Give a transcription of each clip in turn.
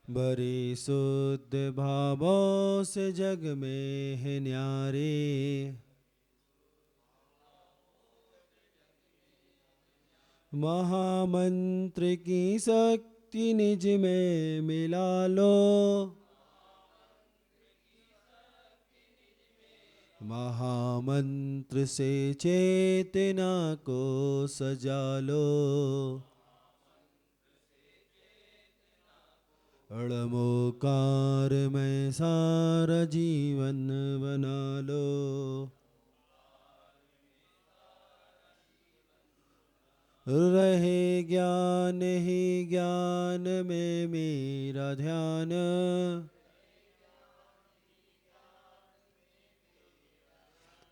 बड़ी शुद्ध भावों से जग में है न्यारे। महामंत्र की शक्ति निज में मिला लो। महामंत्र से चेतना को सजा लो। अड़मोकार में सारा जीवन बना लो। रहे ज्ञान ही ज्ञान में मेरा ध्यान।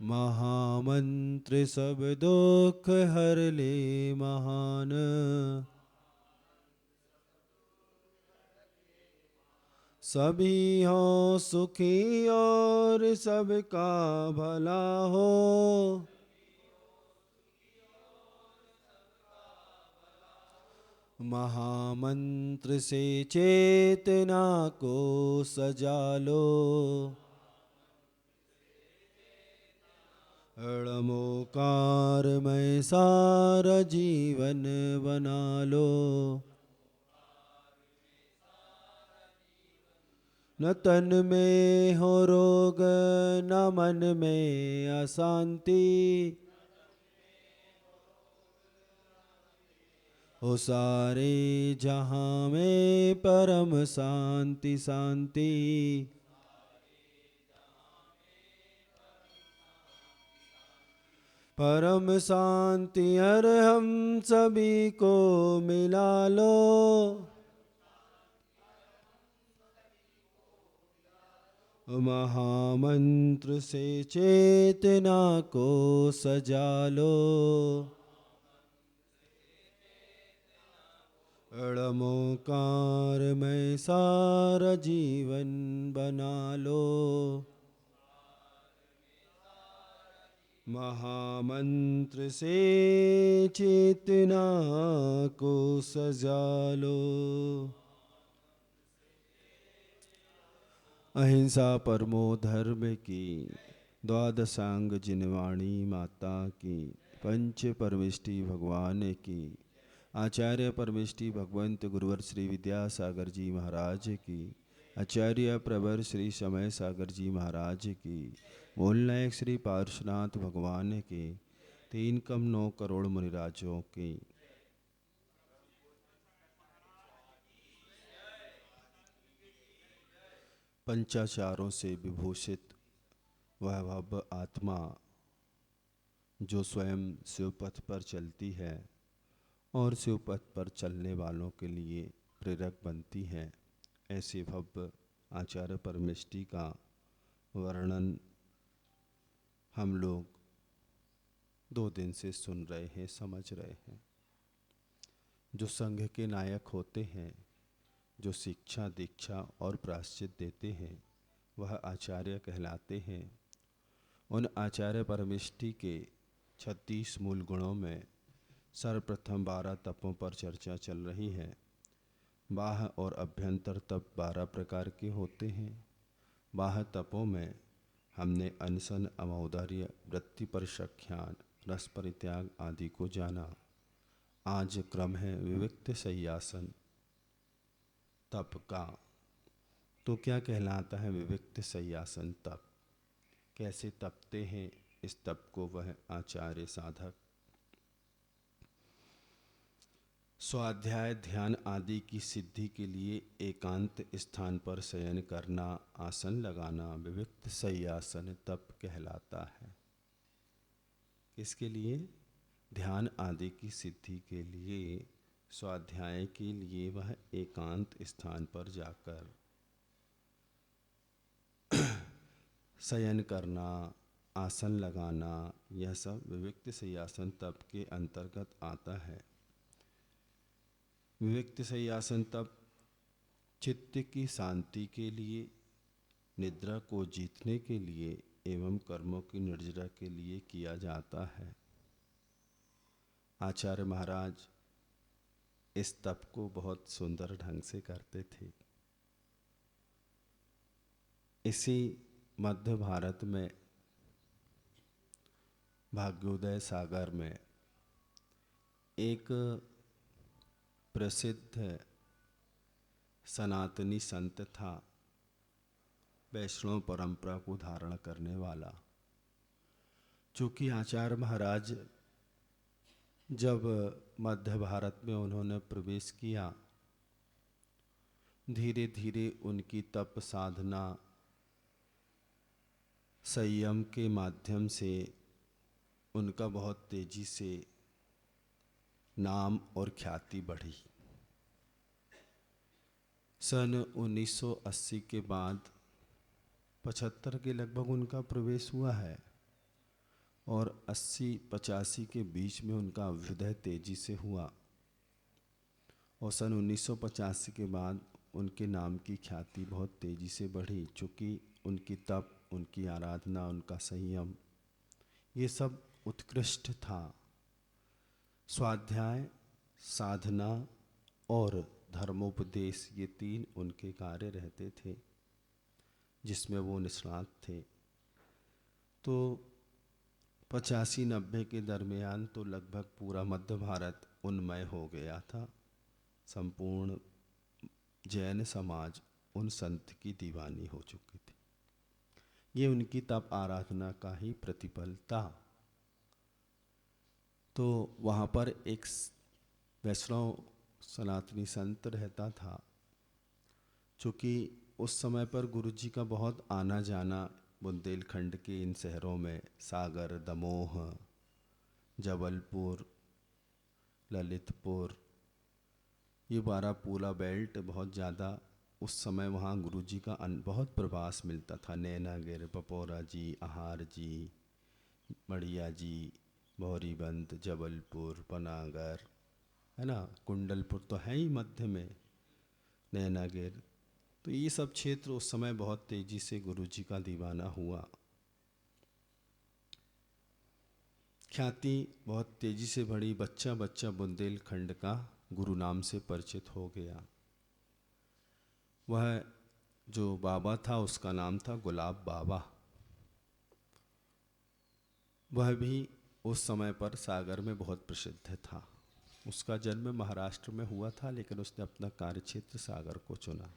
महामंत्र सब दुख हर ले महान। सभी हो सुखी और सबका भला हो। महामंत्र से चेतना को सजा लो। अड़मोकार में सारा जीवन बना लो। न तन में हो रोग न मन में अशांति। हो सारे जहाँ में परम शांति शांति। परम शांति हर हम सभी को मिला लो। महामंत्र से चेतना को सजा लो। अड़मोकार में सारा जीवन बना लो। महामंत्र से चेतना को सजा लो। अहिंसा परमो धर्म की द्वादशांग जिनवाणी माता की। पंच परमिष्टि भगवान की। आचार्य परमिष्टि भगवंत गुरुवर श्री विद्यासागर जी महाराज की। आचार्य प्रवर श्री समय सागर जी महाराज की। मूल नायक श्री पार्श्वनाथ भगवान के। 3 करोड़ मुनिराजों की। पंचाचारों से विभूषित वह भव्य आत्मा जो स्वयं शिवपथ पर चलती है और शिवपथ पर चलने वालों के लिए प्रेरक बनती है, ऐसे भव्य आचार्य परमिष्टि का वर्णन हम लोग 2 दिन से सुन रहे हैं, समझ रहे हैं। जो संघ के नायक होते हैं, जो शिक्षा दीक्षा और प्रायश्चित देते हैं, वह आचार्य कहलाते हैं। उन आचार्य परमिष्टि के 36 मूल गुणों में सर्वप्रथम 12 तपों पर चर्चा चल रही है। बाह्य और अभ्यंतर तप 12 प्रकार के होते हैं। बाह्य तपों में हमने अनशन, अमौदार्य, वृत्ति पर संख्यान, रस परित्याग आदि को जाना। आज क्रम है विविक्त सय्यासन तप का। तो क्या कहलाता है विविक्त सय्यासन तप? कैसे तपते हैं इस तप को वह आचार्य साधक? स्वाध्याय ध्यान आदि की सिद्धि के लिए एकांत स्थान पर शयन करना, आसन लगाना विविक्त सय्यासन तप कहलाता है। किसके लिए? ध्यान आदि की सिद्धि के लिए, स्वाध्याय के लिए वह एकांत स्थान पर जाकर शयन करना, आसन लगाना, यह सब विविक्त सय्यासन तप के अंतर्गत आता है। विविक्त सय्यासन तप चित्त की शांति के लिए, निद्रा को जीतने के लिए एवं कर्मों की निर्जरा के लिए किया जाता है। आचार्य महाराज इस तप को बहुत सुंदर ढंग से करते थे। इसी मध्य भारत में भाग्योदय सागर में एक प्रसिद्ध सनातनी संत था, वैष्णव परंपरा को धारण करने वाला। चूँकि आचार्य महाराज जब मध्य भारत में उन्होंने प्रवेश किया, धीरे धीरे उनकी तप साधना संयम के माध्यम से उनका बहुत तेजी से नाम और ख्याति बढ़ी। सन 1980 के बाद 75 के लगभग उनका प्रवेश हुआ है और 80-85 के बीच में उनका अभ्युदय तेजी से हुआ और सन 1985 के बाद उनके नाम की ख्याति बहुत तेजी से बढ़ी। चूँकि उनकी तप, उनकी आराधना, उनका संयम, ये सब उत्कृष्ट था। स्वाध्याय, साधना और धर्मोपदेश, ये 3 उनके कार्य रहते थे जिसमें वो निष्णात थे। तो 85-90 के दरमियान तो लगभग पूरा मध्य भारत उन्मय हो गया था। संपूर्ण जैन समाज उन संत की दीवानी हो चुकी थी। ये उनकी तप आराधना का ही प्रतिफल था। तो वहाँ पर एक वैष्णव सनातनी संत रहता था। चूँकि उस समय पर गुरुजी का बहुत आना जाना बुंदेलखंड के इन शहरों में, सागर, दमोह, जबलपुर, ललितपुर, ये बारापूला बेल्ट बहुत ज़्यादा उस समय वहाँ गुरुजी का बहुत प्रवास मिलता था। नैनागिर, पपौरा जी, आहार जी, मड़िया जी, भौरीबंद, जबलपुर, पनागर, है ना, कुंडलपुर तो है ही मध्य में, नैनागिर, तो ये सब क्षेत्र उस समय बहुत तेजी से गुरुजी का दीवाना हुआ। ख्याति बहुत तेजी से बढ़ी। बच्चा बच्चा बुंदेलखंड का गुरु नाम से परिचित हो गया। वह जो बाबा था उसका नाम था गुलाब बाबा। वह भी उस समय पर सागर में बहुत प्रसिद्ध था। उसका जन्म महाराष्ट्र में हुआ था, लेकिन उसने अपना कार्यक्षेत्र सागर को चुना।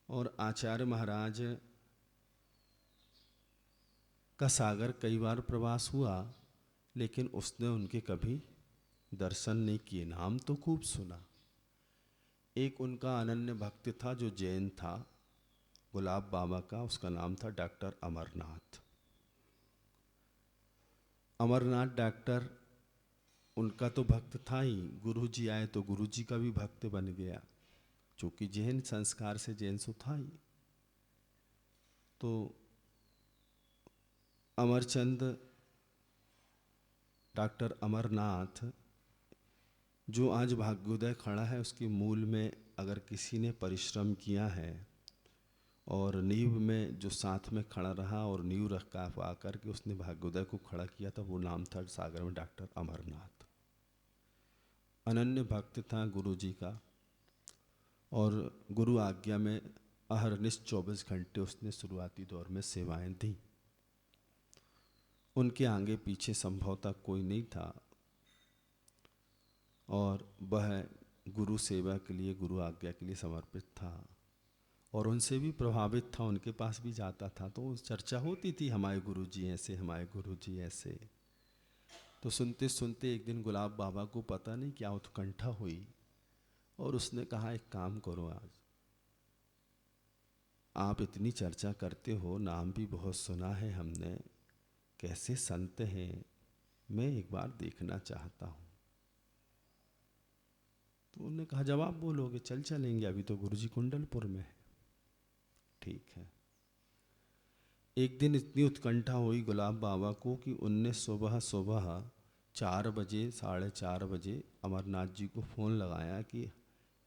और आचार्य महाराज का सागर कई बार प्रवास हुआ, लेकिन उसने उनके कभी दर्शन नहीं किए। नाम तो खूब सुना। एक उनका अनन्य भक्त था जो जैन था, गुलाब बाबा का, उसका नाम था डॉक्टर अमरनाथ। अमरनाथ डॉक्टर उनका तो भक्त था ही, गुरुजी आए तो गुरुजी का भी भक्त बन गया, क्योंकि जैन संस्कार से जैन सो था ही। तो अमरचंद डॉक्टर अमरनाथ जो आज भाग्योदय खड़ा है, उसके मूल में अगर किसी ने परिश्रम किया है और नींव में जो साथ में खड़ा रहा और नींव रख आकर के उसने भाग्योदय को खड़ा किया था, वो नाम था सागर में डॉक्टर अमरनाथ। अनन्य भक्त था गुरु जी का और गुरु आज्ञा में अहरनिश 24 घंटे उसने शुरुआती दौर में सेवाएं दी। उनके आगे पीछे संभवतः कोई नहीं था और वह गुरु सेवा के लिए, गुरु आज्ञा के लिए समर्पित था और उनसे भी प्रभावित था। उनके पास भी जाता था तो चर्चा होती थी, हमारे गुरुजी ऐसे, हमारे गुरुजी ऐसे। तो सुनते सुनते एक दिन गुलाब बाबा को पता नहीं क्या उत्कंठा हुई और उसने कहा, एक काम करो, आज आप इतनी चर्चा करते हो, नाम भी बहुत सुना है हमने, कैसे संत हैं, मैं एक बार देखना चाहता हूँ। तो उन्होंने कहा, जब आप बोलोगे चल चलेंगे, अभी तो गुरुजी कुंडलपुर में है। ठीक है। एक दिन इतनी उत्कंठा हुई गुलाब बाबा को कि उनने सुबह 4 बजे, 4:30 बजे अमरनाथ जी को फ़ोन लगाया कि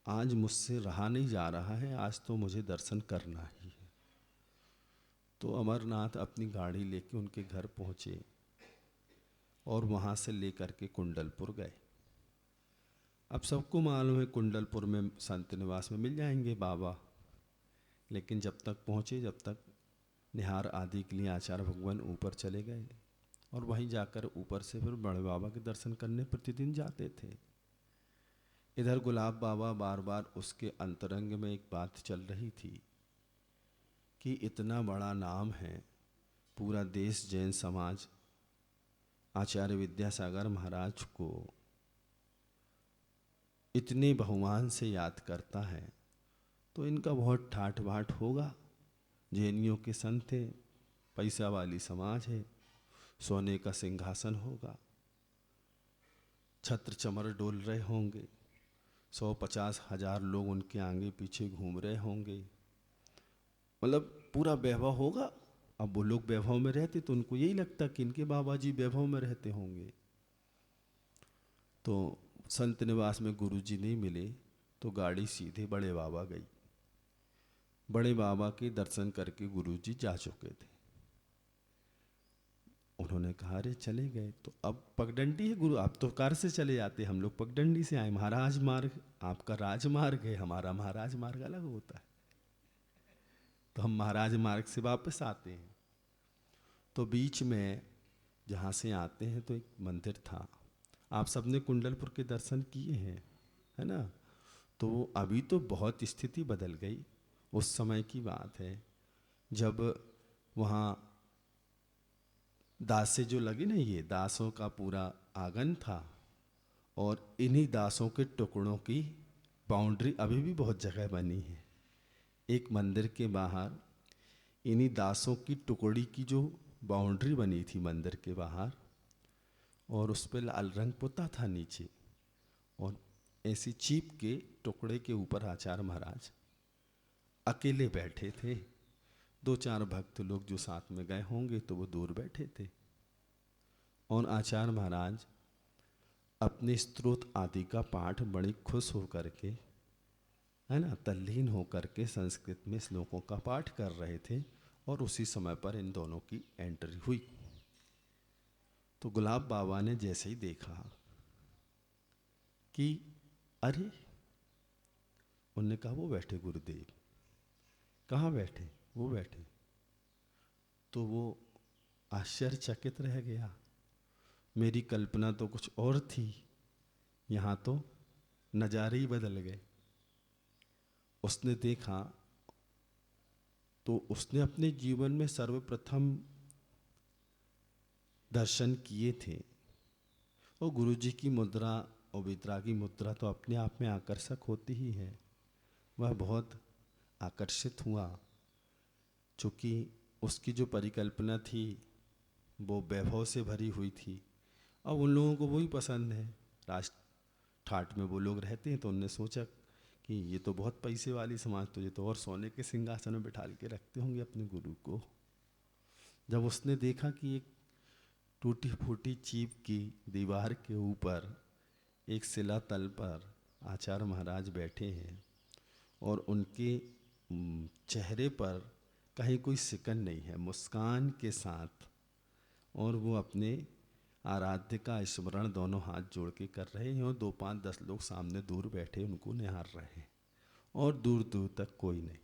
आज मुझसे रहा नहीं जा रहा है, आज तो मुझे दर्शन करना ही है। तो अमरनाथ अपनी गाड़ी लेके उनके घर पहुँचे और वहाँ से लेकर के कुंडलपुर गए। अब सबको मालूम है कुंडलपुर में संत निवास में मिल जाएंगे बाबा, लेकिन जब तक पहुँचे, जब तक निहार आदि के लिए आचार्य भगवान ऊपर चले गए और वहीं जाकर ऊपर से फिर बड़े बाबा के दर्शन करने प्रतिदिन जाते थे। इधर गुलाब बाबा बार बार उसके अंतरंग में एक बात चल रही थी कि इतना बड़ा नाम है, पूरा देश जैन समाज आचार्य विद्यासागर महाराज को इतने बहुमान से याद करता है, तो इनका बहुत ठाठ बाट होगा। जैनियों के संत थे, पैसा वाली समाज है, सोने का सिंहासन होगा, छत्र चमर डोल रहे होंगे, 150 हजार लोग उनके आगे पीछे घूम रहे होंगे, मतलब पूरा वैभव होगा। अब वो लोग वैभव में रहते तो उनको यही लगता कि इनके बाबा जी वैभव में रहते होंगे। तो संत निवास में गुरुजी नहीं मिले तो गाड़ी सीधे बड़े बाबा गई। बड़े बाबा के दर्शन करके गुरुजी जा चुके थे। उन्होंने कहा अरे चले गए तो अब पगडंडी है गुरु, आप तो कार से चले जाते, हम लोग पगडंडी से आए। महाराज मार्ग आपका राजमार्ग है, हमारा महाराज मार्ग अलग होता है, तो हम महाराज मार्ग से वापस आते हैं। तो बीच में जहाँ से आते हैं तो एक मंदिर था, आप सबने कुंडलपुर के दर्शन किए हैं, है ना। तो अभी तो बहुत स्थिति बदल गई। उस समय की बात है जब वहाँ दासे जो लगे ना, ये दासों का पूरा आंगन था और इन्हीं दासों के टुकड़ों की बाउंड्री अभी भी बहुत जगह बनी है। एक मंदिर के बाहर इन्हीं दासों की टुकड़ी की जो बाउंड्री बनी थी मंदिर के बाहर, और उस पर लाल रंग पुता था नीचे, और ऐसी चीप के टुकड़े के ऊपर आचार्य महाराज अकेले बैठे थे। 2-4 भक्त लोग जो साथ में गए होंगे तो वो दूर बैठे थे, और आचार्य महाराज अपने स्तोत्र आदि का पाठ बड़ी खुश होकर के, है ना, तल्लीन होकर के संस्कृत में श्लोकों का पाठ कर रहे थे। और उसी समय पर इन दोनों की एंट्री हुई। तो गुलाब बाबा ने जैसे ही देखा कि अरे, उनने कहा वो बैठे गुरुदेव। कहाँ बैठे? वो बैठे। तो वो आश्चर्यचकित रह गया, मेरी कल्पना तो कुछ और थी, यहाँ तो नज़ारे ही बदल गए। उसने देखा तो उसने अपने जीवन में सर्वप्रथम दर्शन किए थे। और गुरुजी की मुद्रा और वितरागी मुद्रा तो अपने आप में आकर्षक होती ही है। वह बहुत आकर्षित हुआ, चूँकि उसकी जो परिकल्पना थी वो वैभव से भरी हुई थी। अब उन लोगों को वही पसंद है, राष्ट्र ठाट में वो लोग रहते हैं, तो उनने सोचा कि ये तो बहुत पैसे वाली समाज, तो ये तो और सोने के सिंहासन में बिठा के रखते होंगे अपने गुरु को। जब उसने देखा कि एक टूटी फूटी चीप की दीवार के ऊपर एक शिला तल पर आचार्य महाराज बैठे हैं और उनके चेहरे पर कहीं कोई सिकन नहीं है, मुस्कान के साथ, और वो अपने आराध्य का स्मरण दोनों हाथ जोड़ के कर रहे हैं, और 2-5-10 लोग सामने दूर बैठे उनको निहार रहे हैं, और दूर दूर तक कोई नहीं।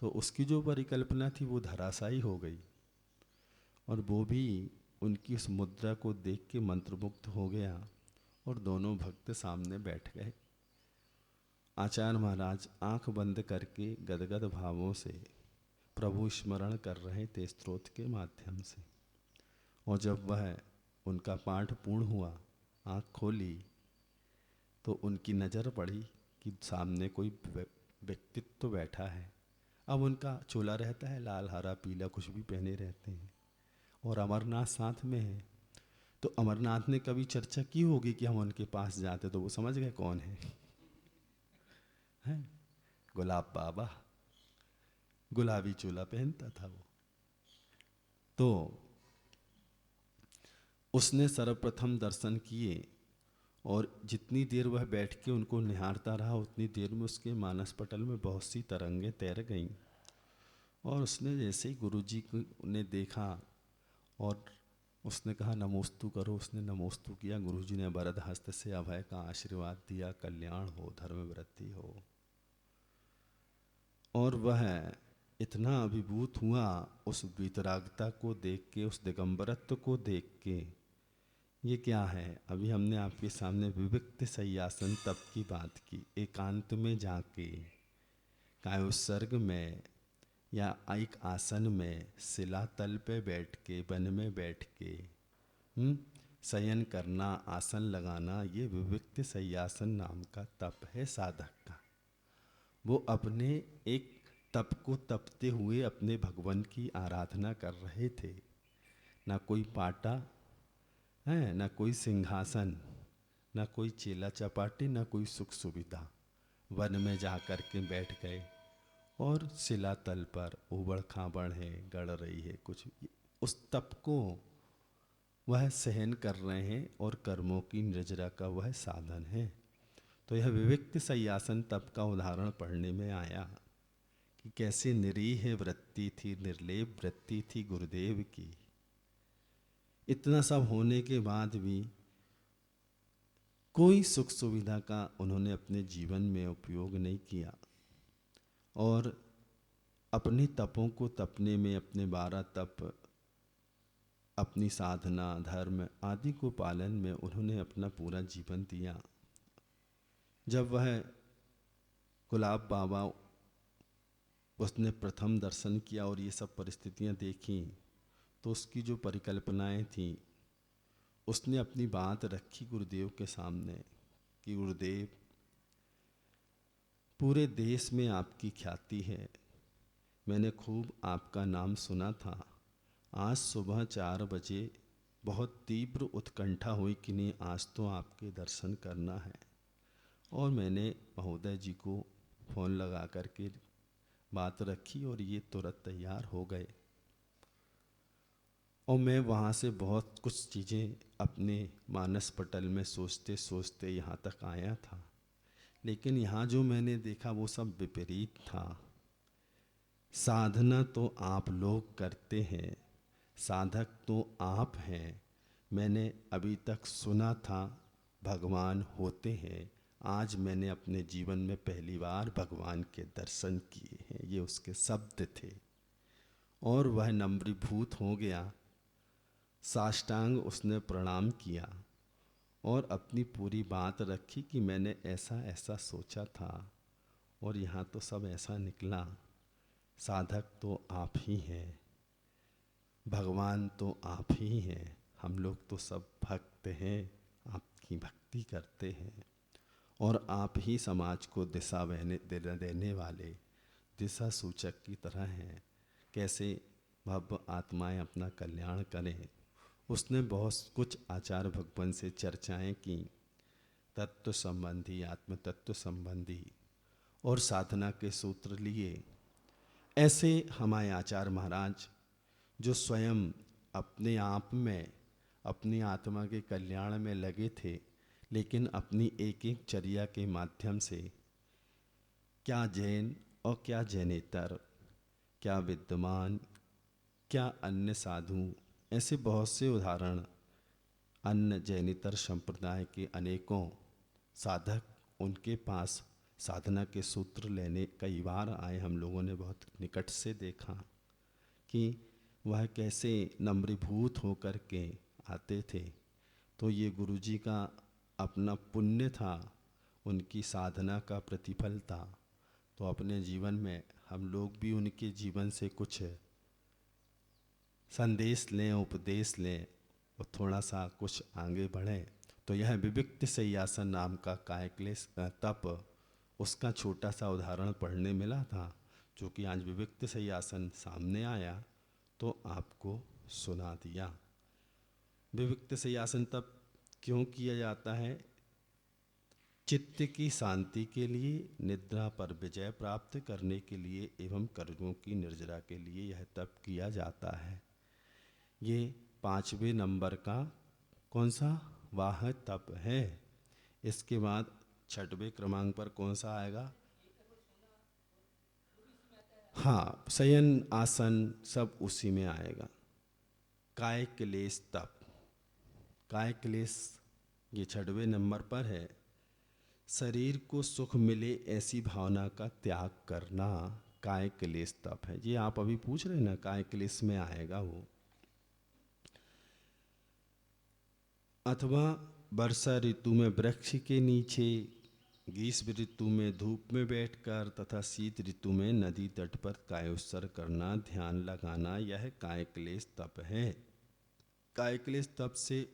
तो उसकी जो परिकल्पना थी वो धराशायी हो गई, और वो भी उनकी उस मुद्रा को देख के मंत्रमुग्ध हो गया, और दोनों भक्त सामने बैठ गए। आचार्य महाराज आंख बंद करके गदगद भावों से प्रभु स्मरण कर रहे थे स्तोत्र के माध्यम से। और जब वह उनका पाठ पूर्ण हुआ, आँख खोली तो उनकी नज़र पड़ी कि सामने कोई व्यक्तित्व बैठा है। अब उनका चोला रहता है लाल हरा पीला, कुछ भी पहने रहते हैं, और अमरनाथ साथ में है। तो अमरनाथ ने कभी चर्चा की होगी कि हम उनके पास जाते, तो वो समझ गए कौन है, हैं? गुलाब बाबा, गुलाबी चोला पहनता था वो। तो उसने सर्वप्रथम दर्शन किए, और जितनी देर वह बैठ के उनको निहारता रहा उतनी देर में उसके मानस पटल में बहुत सी तरंगें तैर गईं। और उसने जैसे ही गुरुजी को ने देखा और उसने कहा नमोस्तु करो, उसने नमोस्तु किया। गुरुजी ने वरद हस्त से अभय का आशीर्वाद दिया, कल्याण हो, धर्म वृद्धि हो। और वह इतना अभिभूत हुआ उस वीतरागता को देख के, उस दिगंबरत्व को देख के। ये क्या है? अभी हमने आपके सामने विविक्त सय्यासन तप की बात की। एकांत में जाके, चाहे उस सर्ग में या एक आसन में, शिला तल पे बैठ के, वन में बैठ के शयन करना, आसन लगाना, ये विविक्त सय्यासन नाम का तप है साधक का। वो अपने एक तप को तपते हुए अपने भगवान की आराधना कर रहे थे। ना कोई पाटा है, ना कोई सिंहासन, ना कोई चेला चपाटी, ना कोई सुख सुविधा। वन में जा कर के बैठ गए और शिला तल पर उबड़ खाबड़ है, गड़ रही है कुछ, उस तप को वह सहन कर रहे हैं और कर्मों की निर्जरा का वह साधन है। तो यह विविक्त सय्यासन तप का उदाहरण पढ़ने में आया कि कैसे निरीह वृत्ति थी, निर्लेप वृत्ति थी गुरुदेव की। इतना सब होने के बाद भी कोई सुख सुविधा का उन्होंने अपने जीवन में उपयोग नहीं किया और अपने तपों को तपने में, अपने 12 तप, अपनी साधना, धर्म आदि को पालन में उन्होंने अपना पूरा जीवन दिया। जब वह गुलाब बाबा उसने प्रथम दर्शन किया और ये सब परिस्थितियां देखी, तो उसकी जो परिकल्पनाएं थी, उसने अपनी बात रखी गुरुदेव के सामने कि गुरुदेव, पूरे देश में आपकी ख्याति है, मैंने खूब आपका नाम सुना था। आज सुबह 4 बजे बहुत तीव्र उत्कंठा हुई कि नहीं, आज तो आपके दर्शन करना है। और मैंने महोदय जी को फ़ोन लगा करके बात रखी और ये तुरंत तैयार हो गए। और मैं वहाँ से बहुत कुछ चीज़ें अपने मानस पटल में सोचते सोचते यहाँ तक आया था, लेकिन यहाँ जो मैंने देखा वो सब विपरीत था। साधना तो आप लोग करते हैं, साधक तो आप हैं। मैंने अभी तक सुना था भगवान होते हैं, आज मैंने अपने जीवन में पहली बार भगवान के दर्शन किए हैं, ये उसके शब्द थे। और वह नम्रीभूत हो गया, साष्टांग उसने प्रणाम किया और अपनी पूरी बात रखी कि मैंने ऐसा ऐसा सोचा था और यहाँ तो सब ऐसा निकला। साधक तो आप ही हैं, भगवान तो आप ही हैं, हम लोग तो सब भक्त हैं, आपकी भक्ति करते हैं और आप ही समाज को दिशा देने वाले दिशा सूचक की तरह हैं। कैसे भव्य आत्माएं अपना कल्याण करें। उसने बहुत कुछ आचार्य भगवान से चर्चाएं की, तत्व संबंधी, आत्म तत्व संबंधी, और साधना के सूत्र लिए। ऐसे हमारे आचार्य महाराज जो स्वयं अपने आप में, अपनी आत्मा के कल्याण में लगे थे, लेकिन अपनी एक एक चर्या के माध्यम से क्या जैन और क्या जैनेतर, क्या विद्यमान, क्या अन्य साधु, ऐसे बहुत से उदाहरण अन्य जैनेतर संप्रदाय के अनेकों साधक उनके पास साधना के सूत्र लेने कई बार आए। हम लोगों ने बहुत निकट से देखा कि वह कैसे नम्रीभूत होकर के आते थे। तो ये गुरुजी का अपना पुण्य था, उनकी साधना का प्रतिफल था। तो अपने जीवन में हम लोग भी उनके जीवन से कुछ संदेश लें, उपदेश लें और थोड़ा सा कुछ आगे बढ़ें। तो यह विविक्त सय्यासन नाम का कायक्लेश तप, उसका छोटा सा उदाहरण पढ़ने मिला था, जो कि आज विविक्त सय्यासन सामने आया तो आपको सुना दिया। विविक्त सय्यासन तप क्यों किया जाता है? चित्त की शांति के लिए, निद्रा पर विजय प्राप्त करने के लिए एवं कर्मों की निर्जरा के लिए यह तप किया जाता है। ये 5वें नंबर का कौन सा वाह तप है। इसके बाद 6वें क्रमांक पर कौन सा आएगा? हाँ, शयन आसन सब उसी में आएगा। काय क्लेश तप, काय क्लेश ये 6वें नंबर पर है। शरीर को सुख मिले ऐसी भावना का त्याग करना, काय क्लेश तप है। ये आप अभी पूछ रहे ना, काय क्लेश में आएगा वो। अथवा वर्षा ऋतु में वृक्ष के नीचे, ग्रीष्म ऋतु में धूप में बैठकर तथा शीत ऋतु में नदी तट पर कायोत्सर्ग करना, ध्यान लगाना, यह काय क्लेश तप है। काय क्लेश तप से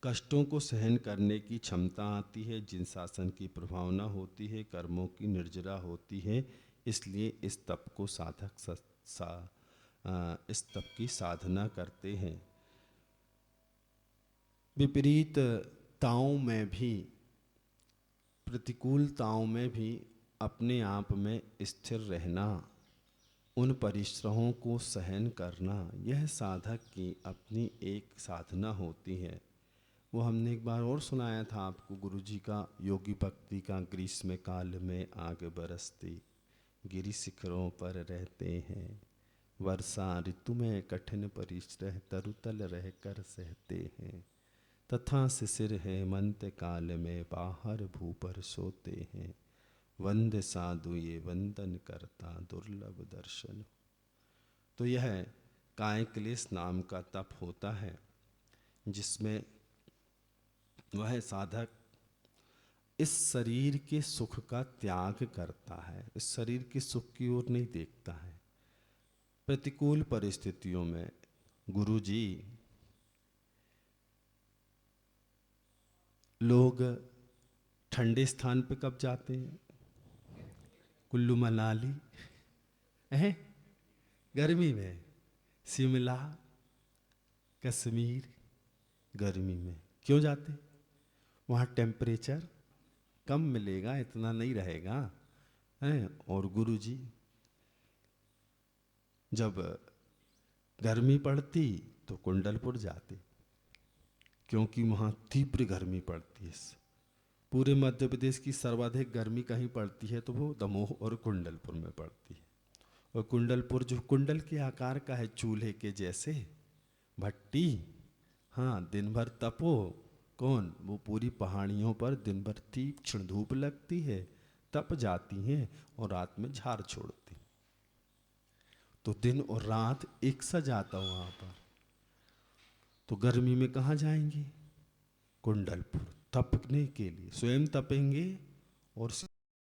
कष्टों को सहन करने की क्षमता आती है, जिन शासन की प्रभावना होती है, कर्मों की निर्जरा होती है। इसलिए इस तप को साधक इस तप की साधना करते हैं। विपरीतताओं में भी, प्रतिकूलताओं में भी अपने आप में स्थिर रहना, उन परिश्रमों को सहन करना, यह साधक की अपनी एक साधना होती है। वो हमने एक बार और सुनाया था आपको, गुरु जी का योगी भक्ति का। ग्रीष्म काल में आग बरसती, गिरि शिखरों पर रहते हैं, वर्षा ऋतु में कठिन परिश्रम तरुतल रहकर सहते हैं, तथा शिशिर हेमंत काल में बाहर भू पर सोते हैं, वंद साधु ये वंदन करता दुर्लभ दर्शन। तो यह काय क्लेश नाम का तप होता है, जिसमें वह साधक इस शरीर के सुख का त्याग करता है, इस शरीर के सुख की ओर नहीं देखता है। प्रतिकूल परिस्थितियों में गुरु जी, लोग ठंडे स्थान पे कब जाते हैं? कुल्लू मनाली है, गर्मी में शिमला कश्मीर, गर्मी में क्यों जाते? वहाँ टेम्परेचर कम मिलेगा, इतना नहीं रहेगा है। और गुरु जी जब गर्मी पड़ती तो कुंडलपुर जाते, क्योंकि वहाँ तीव्र गर्मी पड़ती है। पूरे मध्य प्रदेश की सर्वाधिक गर्मी कहीं पड़ती है तो वो दमोह और कुंडलपुर में पड़ती है। और कुंडलपुर जो कुंडल के आकार का है, चूल्हे के जैसे भट्टी, हाँ, दिन भर तपो, कौन? वो पूरी पहाड़ियों पर दिन भर तीक्ष्ण धूप लगती है, तप जाती हैं और रात में झाड़ छोड़ती। तो दिन और रात एक सा जाता वहाँ पर। तो गर्मी में कहाँ जाएंगे? कुंडलपुर, तपने के लिए। स्वयं तपेंगे और